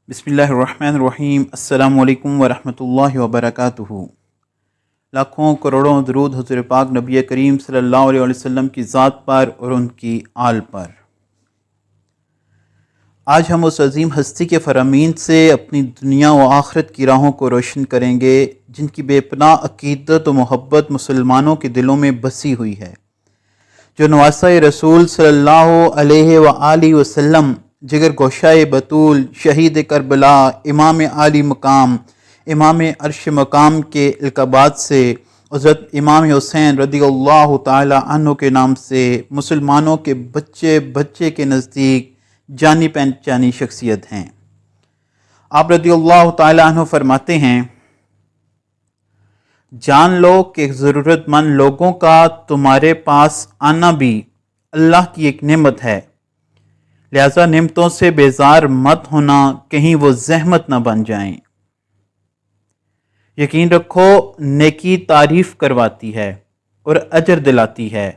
بسم اللہ الرحمن الرحیم۔ السلام علیکم ورحمۃ اللہ وبرکاتہ۔ لاکھوں کروڑوں درود حضور پاک نبی کریم صلی اللہ علیہ وسلم کی ذات پر اور ان کی آل پر۔ آج ہم اس عظیم ہستی کے فرامین سے اپنی دنیا و آخرت کی راہوں کو روشن کریں گے جن کی بے پناہ عقیدت و محبت مسلمانوں کے دلوں میں بسی ہوئی ہے، جو نواسۂ رسول صلی اللہ علیہ وآلہ وسلم، جگر گوشائے بطول، شہید کربلا، امام عالی مقام، امام عرش مقام کے القابات سے حضرت امام حسین رضی اللہ تعالی عنہ کے نام سے مسلمانوں کے بچے بچے کے نزدیک جانی پہچانی شخصیت ہیں۔ آپ رضی اللہ تعالی عنہ فرماتے ہیں، جان لو کہ ضرورت مند لوگوں کا تمہارے پاس آنا بھی اللہ کی ایک نعمت ہے، لہذا نعمتوں سے بیزار مت ہونا کہیں وہ زحمت نہ بن جائیں۔ یقین رکھو نیکی تعریف کرواتی ہے اور اجر دلاتی ہے۔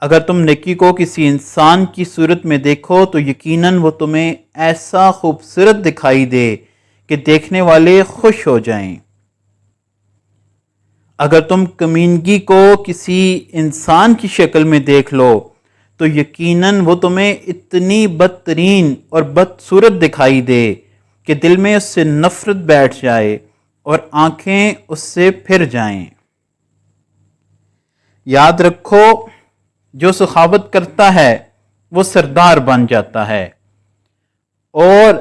اگر تم نیکی کو کسی انسان کی صورت میں دیکھو تو یقیناً وہ تمہیں ایسا خوبصورت دکھائی دے کہ دیکھنے والے خوش ہو جائیں۔ اگر تم کمینگی کو کسی انسان کی شکل میں دیکھ لو تو یقیناً وہ تمہیں اتنی بدترین اور بدصورت دکھائی دے کہ دل میں اس سے نفرت بیٹھ جائے اور آنکھیں اس سے پھر جائیں۔ یاد رکھو جو سخاوت کرتا ہے وہ سردار بن جاتا ہے، اور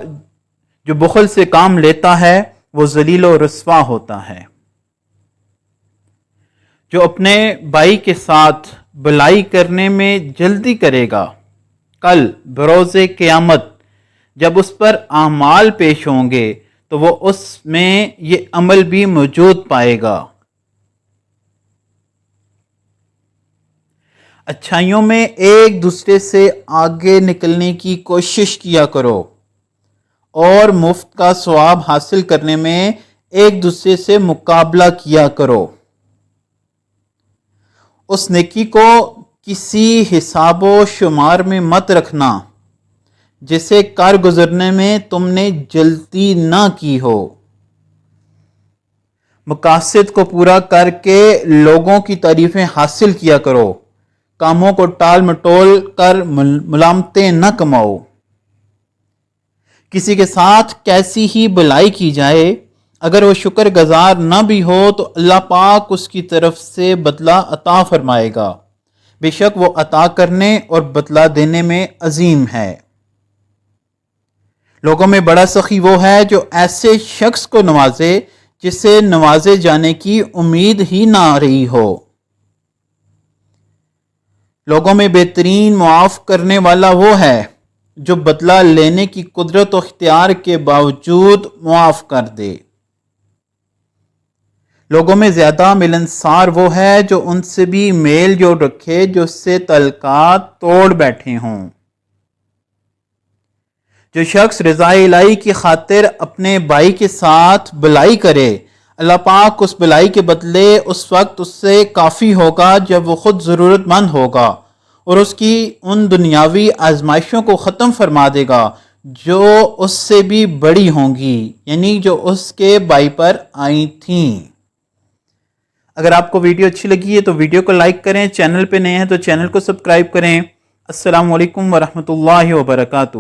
جو بخل سے کام لیتا ہے وہ ذلیل و رسوا ہوتا ہے۔ جو اپنے بھائی کے ساتھ بلائی کرنے میں جلدی کرے گا، کل بروز قیامت جب اس پر اعمال پیش ہوں گے تو وہ اس میں یہ عمل بھی موجود پائے گا۔ اچھائیوں میں ایک دوسرے سے آگے نکلنے کی کوشش کیا کرو، اور مفت کا ثواب حاصل کرنے میں ایک دوسرے سے مقابلہ کیا کرو۔ اس نیکی کو کسی حساب و شمار میں مت رکھنا جسے کر گزرنے میں تم نے جلدی نہ کی ہو۔ مقاصد کو پورا کر کے لوگوں کی تعریفیں حاصل کیا کرو، کاموں کو ٹال مٹول کر ملامتیں نہ کماؤ۔ کسی کے ساتھ کیسی ہی بلائی کی جائے، اگر وہ شکر گزار نہ بھی ہو تو اللہ پاک اس کی طرف سے بدلہ عطا فرمائے گا، بے شک وہ عطا کرنے اور بدلہ دینے میں عظیم ہے۔ لوگوں میں بڑا سخی وہ ہے جو ایسے شخص کو نوازے جسے نوازے جانے کی امید ہی نہ رہی ہو۔ لوگوں میں بہترین معاف کرنے والا وہ ہے جو بدلہ لینے کی قدرت و اختیار کے باوجود معاف کر دے۔ لوگوں میں زیادہ ملنسار وہ ہے جو ان سے بھی میل جوڑ رکھے جو اس سے تعلقات توڑ بیٹھے ہوں۔ جو شخص رضا الہی کی خاطر اپنے بھائی کے ساتھ بلائی کرے، اللہ پاک اس بلائی کے بدلے اس وقت اس سے کافی ہوگا جب وہ خود ضرورت مند ہوگا، اور اس کی ان دنیاوی آزمائشوں کو ختم فرما دے گا جو اس سے بھی بڑی ہوں گی، یعنی جو اس کے بھائی پر آئی تھیں۔ اگر آپ کو ویڈیو اچھی لگی ہے تو ویڈیو کو لائک کریں، چینل پہ نئے ہیں تو چینل کو سبسکرائب کریں۔ السلام علیکم ورحمۃ اللہ وبرکاتہ۔